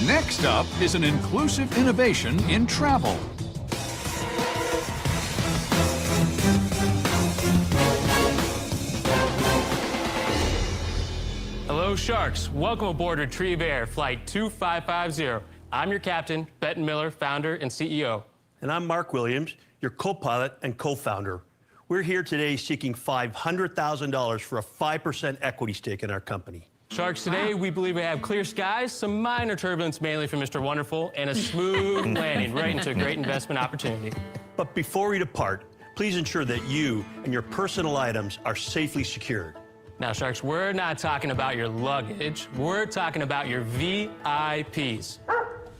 Next up is an inclusive innovation in travel. Hello, Sharks. Welcome aboard Retriev Air Flight 2550. I'm your captain, Benton Miller, founder and CEO. And I'm Mark Williams, your co-pilot and co-founder. We're here today seeking $500,000 for a 5% equity stake in our company. Sharks, today we believe we have clear skies, some minor turbulence mainly from Mr. Wonderful, and a smooth landing right into a great investment opportunity. But before we depart, please ensure that you and your personal items are safely secured. Now, Sharks, we're not talking about your luggage. We're talking about your VIPs.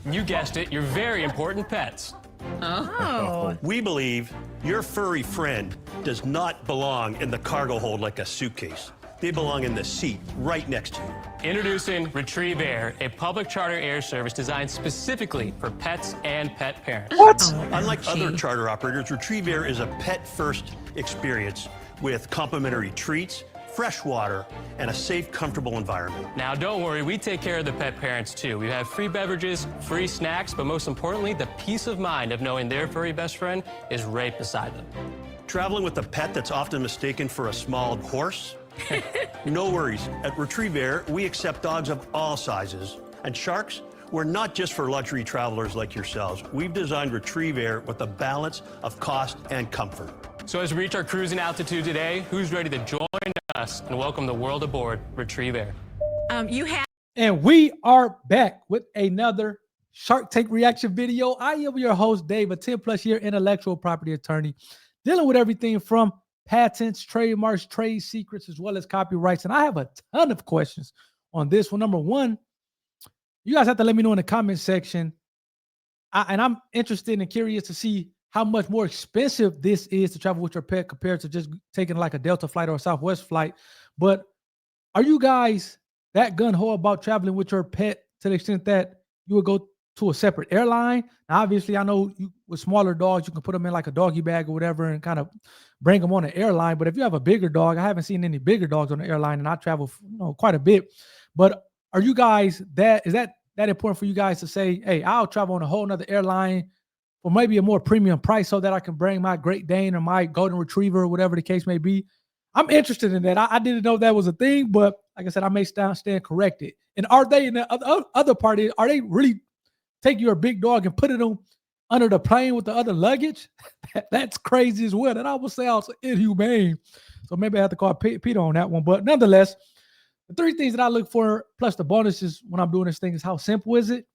You guessed it, your very important pets. Oh. We believe your furry friend does not belong in the cargo hold like a suitcase. They belong in the seat right next to you. Introducing Retriev Air, a public charter air service designed specifically for pets and pet parents. What? Unlike other charter operators, Retriev Air is a pet-first experience with complimentary treats, fresh water, and a safe, comfortable environment. Now, don't worry, we take care of the pet parents too. We have free beverages, free snacks, but most importantly, the peace of mind of knowing their furry best friend is right beside them. Traveling with a pet that's often mistaken for a small horse? No worries. At Retriev Air, we accept dogs of all sizes. And Sharks, we're not just for luxury travelers like yourselves. We've designed Retriev Air with a balance of cost and comfort. So as we reach our cruising altitude today, who's ready to join us and welcome the world aboard Retriev Air? And we are back with another Shark Tank reaction video. I am your host, Dave, a 10+ year intellectual property attorney, dealing with everything from patents, trademarks, trade secrets, as well as copyrights. And I have a ton of questions on this one. Number one, you guys have to let me know in the comment section. And I'm interested and curious to see how much more expensive this is to travel with your pet compared to just taking like a Delta flight or a Southwest flight. But are you guys that gung-ho about traveling with your pet to the extent that you would go to a separate airline? Now, obviously, I know with smaller dogs, you can put them in like a doggy bag or whatever and kind of bring them on an airline. But if you have a bigger dog, I haven't seen any bigger dogs on the airline, and I travel quite a bit. But are you guys is that important for you guys to say, hey, I'll travel on a whole nother airline for maybe a more premium price so that I can bring my Great Dane or my Golden Retriever or whatever the case may be? I'm interested in that. I didn't know that was a thing, but like I said, I may stand corrected. And are they in the other party? Are they really take your big dog and put it on under the plane with the other luggage? That's crazy as well. And I would say also inhumane. So maybe I have to call Peter on that one. But nonetheless, the three things that I look for, plus the bonuses when I'm doing this thing, is how simple is it?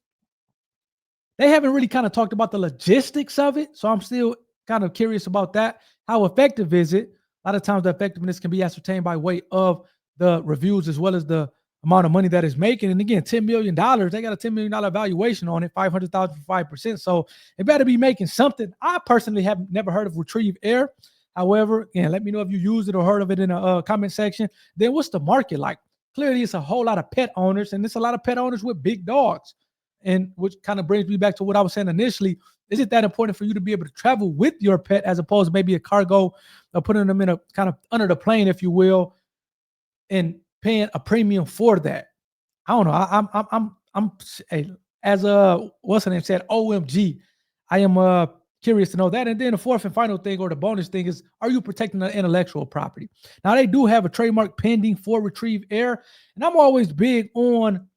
They haven't really kind of talked about the logistics of it. So I'm still kind of curious about that. How effective is it? A lot of times the effectiveness can be ascertained by way of the reviews as well as the amount of money that is making. And again, $10 million, they got a $10 million valuation on it, $500,000 for 5%. So it better be making something. I personally have never heard of Retriev Air. However, again, let me know if you used it or heard of it in the comment section. Then what's the market like? Clearly, it's a whole lot of pet owners, and it's a lot of pet owners with big dogs. And which kind of brings me back to what I was saying initially. Is it that important for you to be able to travel with your pet as opposed to maybe a cargo or putting them in a kind of under the plane, if you will, and paying a premium for that? I don't know. I'm as what's the name said, OMG. I am curious to know that. And then the fourth and final thing, or the bonus thing, is, are you protecting the intellectual property? Now, they do have a trademark pending for Retriev Air, and I'm always big on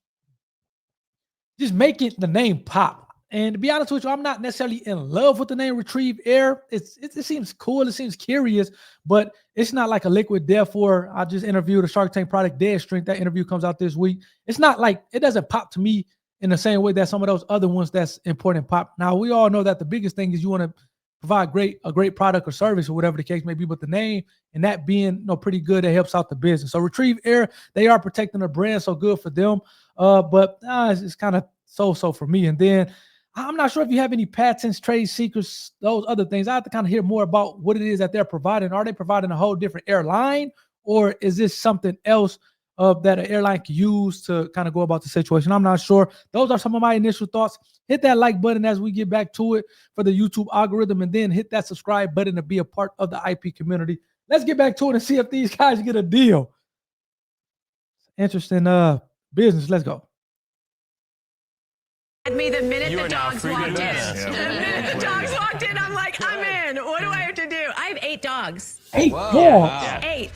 just making the name pop. And to be honest with you, I'm not necessarily in love with the name Retriev Air. It seems cool. It seems curious, but it's not like a liquid death. Or I just interviewed a Shark Tank product, Dead Strength. That interview comes out this week. It's not like, it doesn't pop to me in the same way that some of those other ones that's important pop. Now, we all know that the biggest thing is you want to provide a great product or service or whatever the case may be, but the name and that being pretty good, it helps out the business. So Retriev Air, they are protecting their brand, so good for them. But it's kind of so for me. And then I'm not sure if you have any patents, trade secrets, those other things. I have to kind of hear more about what it is that they're providing. Are they providing a whole different airline, or is this something else that an airline can use to kind of go about the situation? I'm not sure. Those are some of my initial thoughts. Hit that like button as we get back to it for the YouTube algorithm, and then hit that subscribe button to be a part of the IP community. Let's get back to it and see if these guys get a deal. Interesting business. Let's go. Me the minute You the are now dogs free to walked in. invest. The minute the dogs walked in, I'm like, I'm in. What do I have to do? I have 8 dogs. 8 Whoa. dogs. Yeah. 8.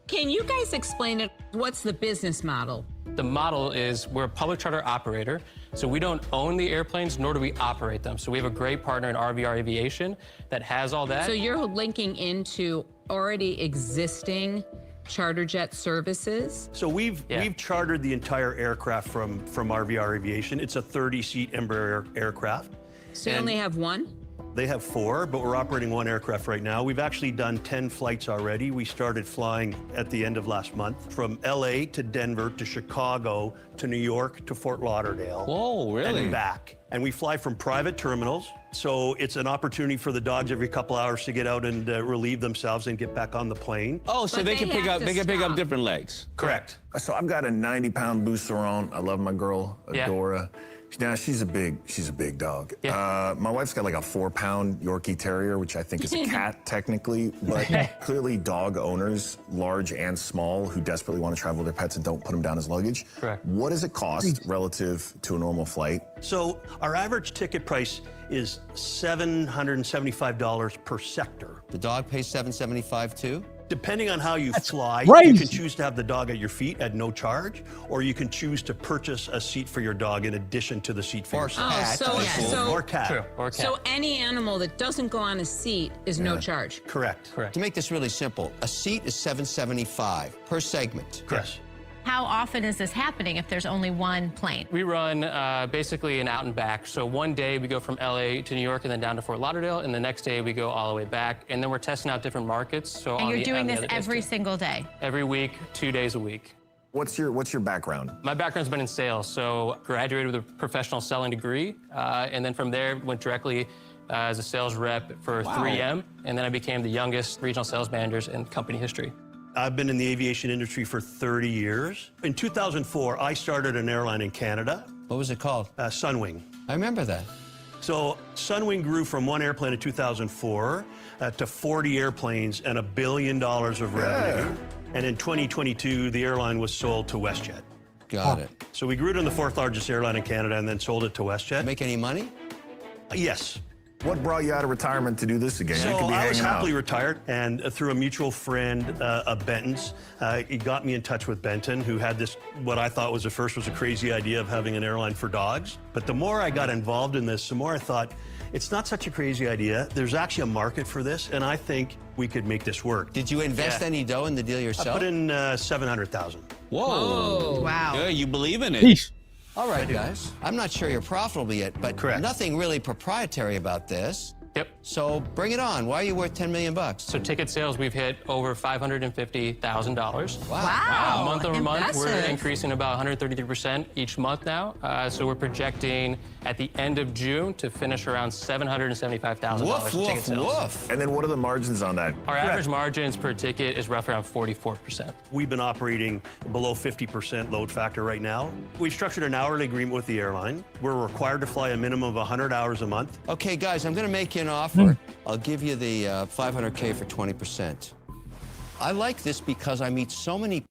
Can you guys explain it? What's the business model? The model is we're a public charter operator, so we don't own the airplanes, nor do we operate them. So we have a great partner in RVR Aviation that has all that. So you're linking into already existing charter jet services? So we've chartered the entire aircraft from RVR Aviation. It's a 30-seat Embraer aircraft. So you only have one? They have 4, but we're operating 1 aircraft right now. We've actually done 10 flights already. We started flying at the end of last month from LA to Denver to Chicago to New York to Fort Lauderdale. Whoa, really? And back. And we fly from private terminals. So it's an opportunity for the dogs every couple hours to get out and relieve themselves and get back on the plane. Oh, so But they they can pick have up. to They can pick up stop. different legs. Correct. So I've got a 90-pound booster on. I love my girl, Yeah. Adora. Now she's a big dog. Yeah. My wife's got like a 4-pound Yorkie Terrier, which I think is a cat technically, but clearly dog owners, large and small, who desperately want to travel with their pets and don't put them down as luggage. Correct. What does it cost relative to a normal flight? So our average ticket price is $775 per sector. The dog pays $775 too? Depending on how you fly, crazy. you can choose to have the dog at your feet at no charge, or you can choose to purchase a seat for your dog in addition to the seat for Or yourself. cat. so- or yeah, cool. so- Or cat. True, or cat. So any animal that doesn't go on a seat is no charge. Correct. Correct. To make this really simple, a seat is $775 per segment. Yes. How often is this happening if there's only one plane? We run basically an out and back. So one day we go from LA to New York and then down to Fort Lauderdale, and the next day we go all the way back. And then we're testing out different markets. So And on you're the- doing on the this other days every too. single day. Every week, 2 days a week. What's your background? My background's been in sales, so graduated with a professional selling degree, and then from there went directly as a sales rep for 3M, and then I became the youngest regional sales managers in company history. I've been in the aviation industry for 30 years. In 2004, I started an airline in Canada, What was it called? Sunwing. I remember that. So Sunwing grew from 1 airplane in 2004 to 40 airplanes and $1 billion of revenue. And in 2022, the airline was sold to WestJet. Got it. So we grew it in the 4th largest airline in Canada and then sold it to WestJet. Make any money? Yes. What brought you out of retirement to do this again? So you could be I was hanging happily out. retired, and through a mutual friend of Benton's, he got me in touch with Benton, who had this, what I thought was at first was a crazy idea of having an airline for dogs. But the more I got involved in this, the more I thought, it's not such a crazy idea. There's actually a market for this, and I think we could make this work. Did you invest any dough in the deal I yourself? put in 700,000. Whoa. Wow. Yeah, you believe in it. Yeesh. All right, guys. I'm not sure you're profitable yet, but Correct. nothing really proprietary about this. Yep. So bring it on. Why are you worth $10 million? So ticket sales, we've hit over $550,000. Wow. Month over month, we're impressive. increasing about 133% each month now. So we're projecting at the end of June to finish around $775,000 Woof, in ticket woof, sales. woof. And then what are the margins on that? Our average margins per ticket is roughly around 44%. We've been operating below 50% load factor right now. We've structured an hourly agreement with the airline. We're required to fly a minimum of 100 hours a month. Okay, guys, I'm going to make you an offer. I'll give you the $500K for 20%. I like this because I meet so many.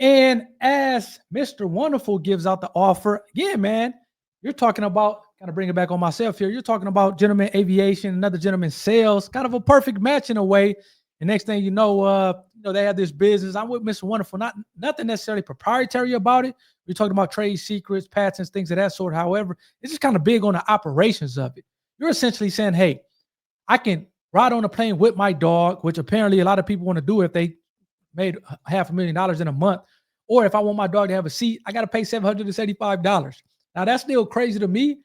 And as Mr. Wonderful gives out the offer, again, man, you're talking about, kind of bring it back on myself here. You're talking about gentleman aviation, another gentleman sales, kind of a perfect match in a way. And next thing you know, they have this business. I'm with Mr. Wonderful, nothing necessarily proprietary about it. We're talking about trade secrets, patents, things of that sort. However, it's just kind of big on the operations of it. You're essentially saying, hey, I can ride on a plane with my dog, which apparently a lot of people want to do if they made $500,000 in a month. Or if I want my dog to have a seat, I got to pay $775. Now, that's still crazy to me.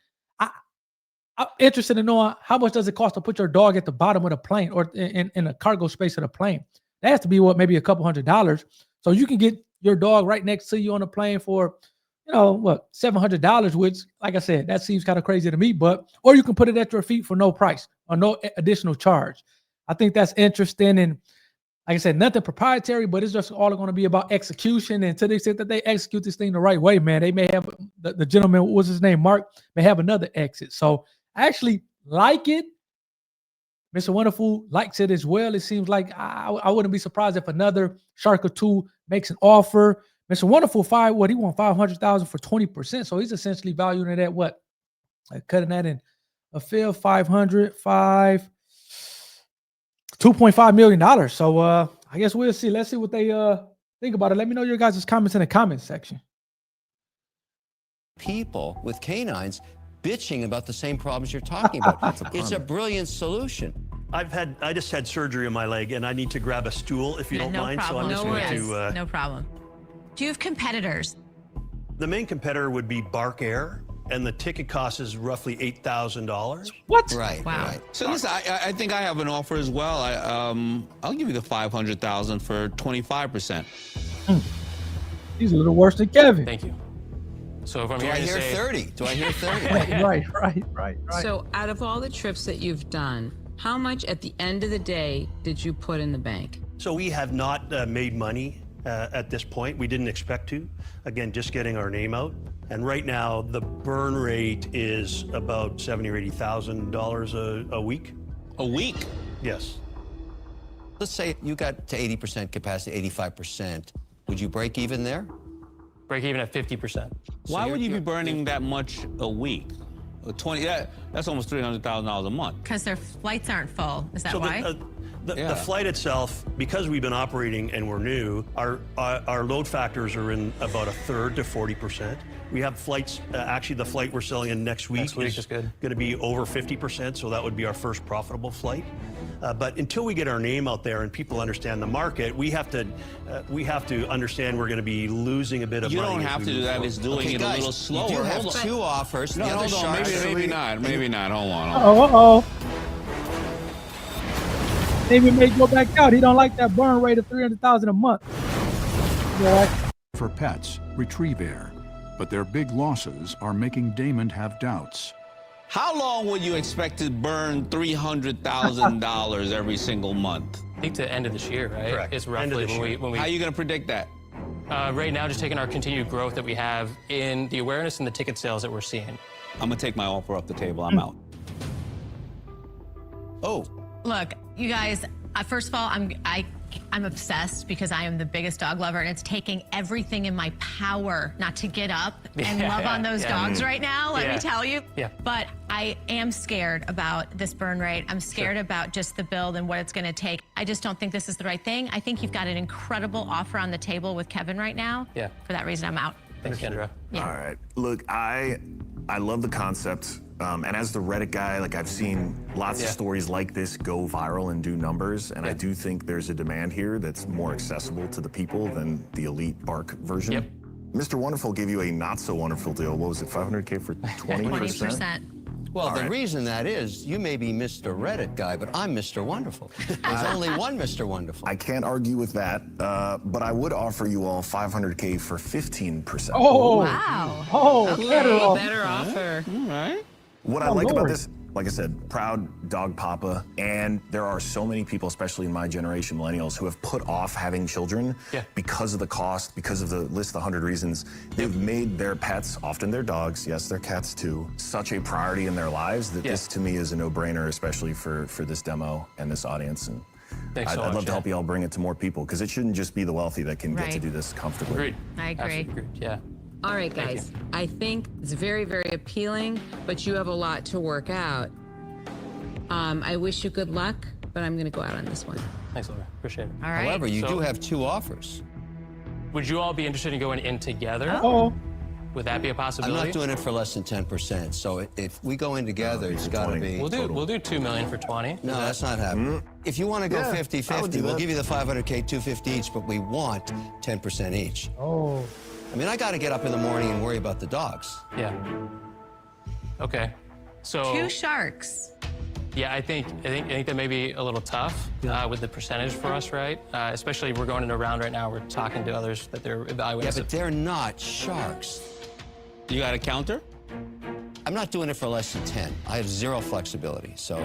I'm interested in knowing how much does it cost to put your dog at the bottom of the plane or in the cargo space of the plane. That has to be maybe a couple $100s. So you can get your dog right next to you on the plane for, $700, which, like I said, that seems kind of crazy to me. Or you can put it at your feet for no price or no additional charge. I think that's interesting. And like I said, nothing proprietary, but it's just all going to be about execution. And to the extent that they execute this thing the right way, man, they may have the gentleman, what was his name, Mark, may have another exit. So I actually like it. Mr. Wonderful likes it as well. It seems like I wouldn't be surprised if another shark or two makes an offer. Mr. Wonderful what he want 500,000 for 20%. So he's essentially valuing it at what? Like cutting that in a fifth, 2.5 million dollars. So I guess we'll see. Let's see what they think about it. Let me know your guys' comments in the comments section. People with canines bitching about the same problems you're talking about. It's a brilliant solution. I just had surgery on my leg, and I need to grab a stool if you don't no mind. problem. So I'm just going to. No problem. Do you have competitors? The main competitor would be Bark Air, and the ticket cost is roughly $8,000. What? Right. Wow. Right. So listen, I think I have an offer as well. I'll give you the 500,000 for 25%. He's a little worse than Kevin. Thank you. So if I'm Do here I to hear say, 30? Do I hear 30? Right. So out of all the trips that you've done, how much at the end of the day did you put in the bank? So we have not made money at this point. We didn't expect to. Again, just getting our name out. And right now, the burn rate is about $70,000 or $80,000 a week. A week? Yes. Let's say you got to 80% capacity, 85%. Would you break even there? break even at 50%. Why would you be burning that much a week? 20, that's almost $300,000 a month. Because their flights aren't full. Is that So why? the flight itself, because we've been operating and we're new, our load factors are in about a third to 40%. We have flights, actually the flight we're selling in next week is good. going to be over 50%, so that would be our first profitable flight. But until we get our name out there and people understand the market, we have to understand we're going to be losing a bit of You money. don't have to do that. It's doing it a little slower. You do have Hold on. two offers. No, The other hold on. sharks- Maybe not. Maybe not. Hold on. Uh-oh. Maybe may go back out. He don't like that burn rate of $300,000 a month. Yeah. For pets, Retriev Air, but their big losses are making Damon have doubts. How long would you expect to burn $300,000 every single month? I think to the end of this year, right? Correct. It's End roughly of this year. when we How are you going to predict that? right now, just taking our continued growth that we have in the awareness and the ticket sales that we're seeing. I'm going to take my offer off the table. I'm out. Oh, Look, you guys, first of all, I'm obsessed because I am the biggest dog lover, and it's taking everything in my power not to get up and love on those dogs right now, let me tell you. Yeah. But I am scared about this burn rate. I'm scared about just the build and what it's going to take. I just don't think this is the right thing. I think you've got an incredible offer on the table with Kevin right now. Yeah. For that reason, I'm out. Thanks, Kendra. Yeah. All right. Look, I love the concept. And as the Reddit guy, like I've seen lots of stories like this go viral and do numbers. And I do think there's a demand here that's more accessible to the people than the elite Bark version. Yep. Mr. Wonderful gave you a not so wonderful deal. What was it, 500K for 20%? 20%. well, the reason that is, you may be Mr. Reddit guy, but I'm Mr. Wonderful. There's only one Mr. Wonderful. I can't argue with that, but I would offer you all 500K for 15%. Oh. Wow. Oh, better off. Better offer. All right. What I Oh, like about Lord. this, like I said, proud dog papa, and there are so many people, especially in my generation, millennials, who have put off having children because of the cost, because of the list of 100 reasons. They've made their pets, often their dogs, yes, their cats too, such a priority in their lives that this to me is a no-brainer, especially for this demo and this audience. And Thanks so I'd much, love to help you all bring it to more people, because it shouldn't just be the wealthy that can get to Right. do this comfortably. Agreed. I agree. Absolutely agreed. Yeah. All right, guys. I think it's very, very appealing, but you have a lot to work out. I wish you good luck, but I'm going to go out on this one. Thanks, Laura. Appreciate it. All right. However, you So- do have two offers. Would you all be interested in going in together? Oh. Would that be a I'm possibility? not doing it for less than 10%. So if we go in together, it's got to 20. be. We'll do $2 million for 20. No, that's not happening. If you want to go Yeah, I would 50-50, do we'll that. give you the 500K, 250 each, but we want 10% each. Oh. I mean, I got to get up in the morning and worry about the dogs. Yeah. Okay. So 2 sharks. yeah, I think that may be a little tough with the percentage for us, right? Especially we're going in a round right now. We're talking to others that they're evaluating. Yeah, but they're not sharks. You got a counter? I'm not doing it for less than 10. I have zero flexibility, so.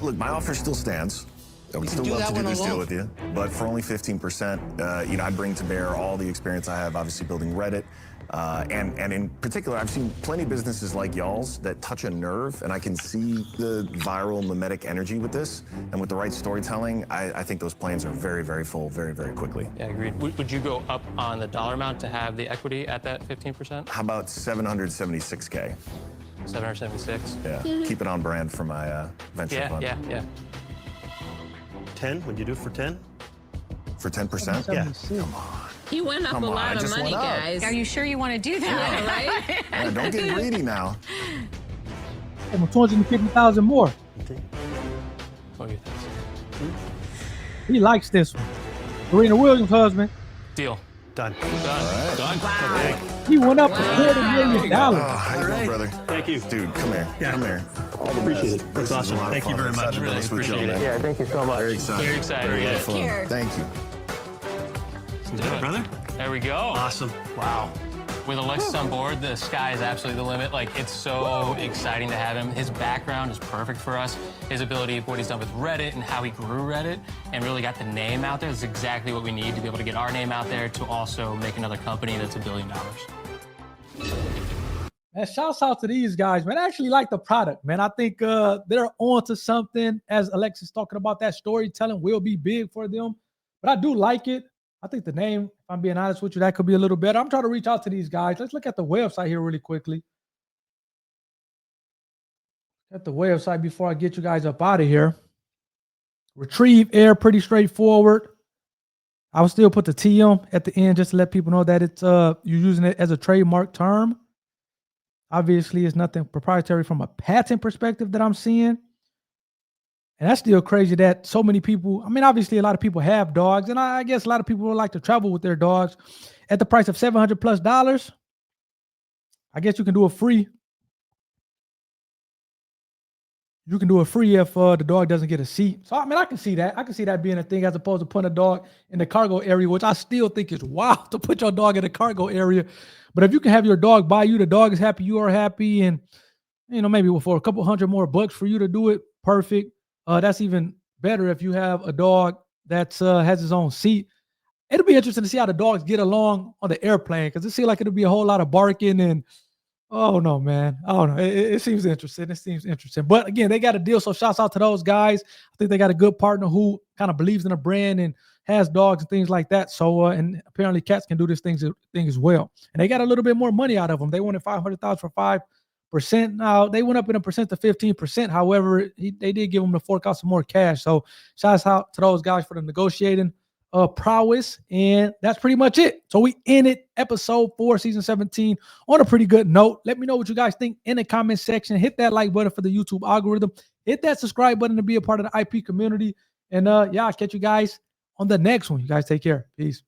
Look, my offer still stands. I would still love to do this deal with you, but for only 15%, you know, I bring to bear all the experience I have, obviously building Reddit, and in particular, I've seen plenty of businesses like y'all's that touch a nerve, and I can see the viral mimetic energy with this, and with the right storytelling, I think those planes are very, very full, very, very quickly. Yeah, agreed. Would you go up on the dollar amount to have the equity at that 15%? How about 776K? 776. Yeah, keep it on brand for my venture fund. Yeah. 10? Would you do it for 10? For 10%? Yeah. Come on. He went up Come a on, lot I of just money, went up. guys. Are you sure you want to do that? Yeah, right? Yeah, don't get greedy now. Almost 250,000 more. He likes this one. Serena Williams' husband. Deal. Done. Done. He went up to $40 million. Oh, how you doing, brother? Thank you. Dude, come here. Yeah. Come here. Appreciate it. That's awesome. Thank you very much. Really Appreciate it. Yeah, thank you so much. Very excited. Very excited. Very Yeah. fun. Thank you. Brother? There we go. Awesome. Wow. With Alexis on board, the sky is absolutely the limit. Like, it's so exciting to have him. His background is perfect for us. His ability, what he's done with Reddit and how he grew Reddit and really got the name out there is exactly what we need to be able to get our name out there to also make another company that's $1 billion. Man, shouts out to these guys, man. I actually like the product, man. I think they're on to something. As Alexis talking about, that storytelling will be big for them. But I do like it. I think the name, if I'm being honest with you, that could be a little better. I'm trying to reach out to these guys. Let's look at the website here really quickly. At the website before I get you guys up out of here. Retriev Air, pretty straightforward. I would still put the TM at the end just to let people know that it's you're using it as a trademark term. Obviously, it's nothing proprietary from a patent perspective that I'm seeing. And that's still crazy that so many people, I mean, obviously a lot of people have dogs, and I guess a lot of people would like to travel with their dogs. At the price of $700+, I guess you can do a free. You can do a free if the dog doesn't get a seat. So, I mean, I can see that. I can see that being a thing as opposed to putting a dog in the cargo area, which I still think is wild to put your dog in the cargo area. But if you can have your dog by you, the dog is happy, you are happy, and, you know, maybe for a couple $100 more for you to do it, perfect. That's even better if you have a dog that has his own seat. It'll be interesting to see how the dogs get along on the airplane, because it seems like it'll be a whole lot of barking and, oh no, man. Oh no, it seems interesting. It seems interesting. But again, they got a deal, so shouts out to those guys. I think they got a good partner who kind of believes in the brand and has dogs and things like that. So, and apparently cats can do this thing as well. And they got a little bit more money out of them. They wanted $500,000 for 5%. Now they went up in a percent to 15%. However, they did give them the fork out some more cash. So shouts out to those guys for the negotiating prowess. And that's pretty much it. So we ended episode 4, season 17 on a pretty good note. Let me know what you guys think in the comment section. Hit that like button for the YouTube algorithm. Hit that subscribe button to be a part of the IP community. And yeah, I'll catch you guys on the next one. You guys take care. Peace.